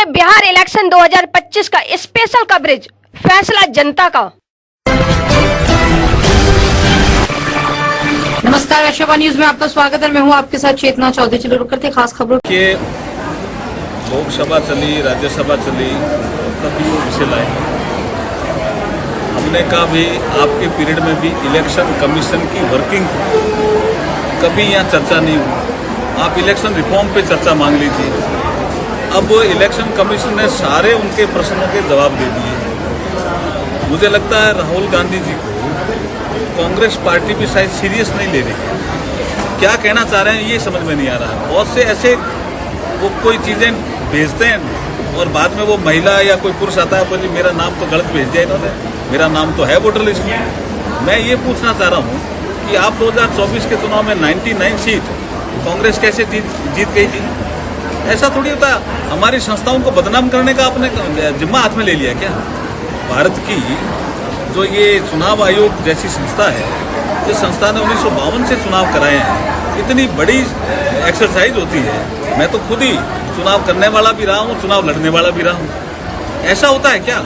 Bihar election 2025 का special coverage, फैसला जनता का। नमस्कार, वैश्यवाणी न्यूज में आपका स्वागत है। मैं हूं आपके साथ चेतना चौधरी। चलो रुक करते खास खबरों के लोकसभा चली, राज्यसभा चली, तभी वो विषय लाए। हमने कहा भी आपके पीरियड में भी इलेक्शन कमीशन की वर्किंग कभी यहाँ चर्चा नहीं हुई। आप इलेक्शन रिफॉर्म पे चर्चा मांग लीजिए। अब इलेक्शन कमीशन ने सारे उनके प्रश्नों के जवाब दे दिए। मुझे लगता है राहुल गांधी जी को कांग्रेस पार्टी भी शायद सीरियस नहीं ले रही है। क्या कहना चाह रहे हैं ये समझ में नहीं आ रहा है। बहुत से ऐसे वो कोई चीज़ें भेजते हैं और बाद में वो महिला या कोई पुरुष आता है, बोली मेरा नाम तो गलत भेज दिया इन्होंने, मेरा नाम तो है वोटर लिस्ट में। मैं ये पूछना चाह रहा हूँ कि आप 2024 के चुनाव में 99 सीट कांग्रेस कैसे जीत गई थी? ऐसा थोड़ी होता है। हमारी संस्थाओं को बदनाम करने का आपने जिम्मा हाथ में ले लिया क्या? भारत की जो ये चुनाव आयोग जैसी संस्था है, जिस संस्था ने 1952 से चुनाव कराए हैं, इतनी बड़ी एक्सरसाइज होती है। मैं तो खुद ही चुनाव करने वाला भी रहा हूँ, चुनाव लड़ने वाला भी रहा हूँ। ऐसा होता है क्या?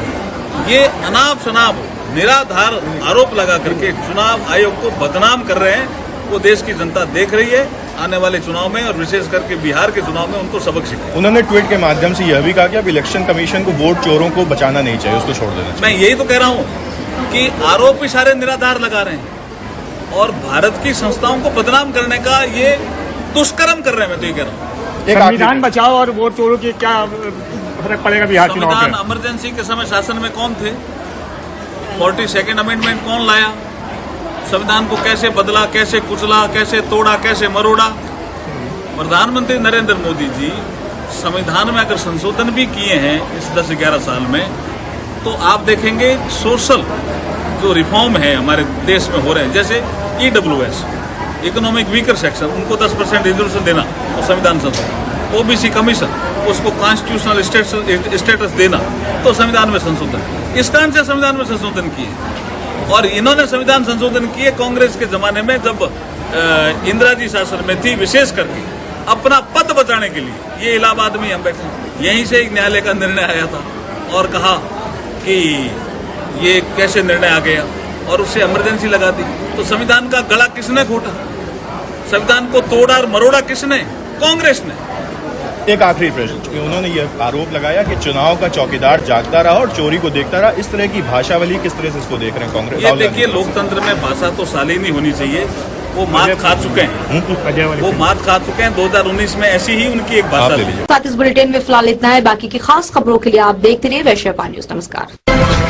ये अनाप शनाप निराधार आरोप लगा करके चुनाव आयोग को बदनाम कर रहे हैं। वो देश की जनता देख रही है। आने वाले चुनाव में और विशेष करके बिहार के चुनाव में उनको सबक सिखाए। उन्होंने ट्वीट के माध्यम से यह भी कहा कि अब इलेक्शन कमीशन को वोट चोरों को बचाना नहीं चाहिए, उसको छोड़ देना चाहिए। मैं यही तो कह रहा हूँ कि आरोप ही सारे निराधार लगा रहे हैं और भारत की संस्थाओं को बदनाम करने का ये दुष्कर्म कर रहे हैं। मैं तो ये कह रहा हूँ। संविधान बचाओ और वोट चोरों की क्या फर्क पड़ेगा बिहार चुनाव में? संविधान इमरजेंसी के समय शासन में कौन थे? 42nd अमेंडमेंट कौन लाया? संविधान को कैसे बदला, कैसे कुचला, कैसे तोड़ा, कैसे मरोड़ा? प्रधानमंत्री नरेंद्र मोदी जी संविधान में अगर संशोधन भी किए हैं इस 10-11 साल में, तो आप देखेंगे सोशल जो रिफॉर्म है हमारे देश में हो रहे हैं, जैसे EWS, इकोनॉमिक वीकर सेक्शन, उनको 10% रिजर्वेशन देना और संविधान संशोधन। OBC कमीशन, उसको कॉन्स्टिट्यूशनल स्टेटस देना, तो संविधान में संशोधन। इस कारण से संविधान में संशोधन किए। और इन्होंने संविधान संशोधन किए कांग्रेस के जमाने में, जब इंदिरा जी शासन में थी, विशेष करके अपना पद बचाने के लिए। ये इलाहाबाद में हम बैठे, यहीं से एक न्यायालय का निर्णय आया था और कहा कि ये कैसे निर्णय आ गया और उससे इमरजेंसी लगा दी। तो संविधान का गला किसने घोटा? संविधान को तोड़ा और मरोड़ा किसने? कांग्रेस ने। एक आखिरी प्रश्न, उन्होंने यह आरोप लगाया कि चुनाव का चौकीदार जागता रहा और चोरी को देखता रहा। इस तरह की भाषावली किस तरह से इसको देख रहे हैं कांग्रेस? ये देखिए, लोकतंत्र में भाषा तो शालीनी होनी चाहिए। वो मात खा चुके हैं, वो मात खा चुके हैं। 2019 में ऐसी ही उनकी एक भाषा थी। साथ इस बुलेटिन में फिलहाल इतना है। बाकी की खास खबरों के लिए आप देखते रहिए वैश्यवाणी न्यूज। नमस्कार।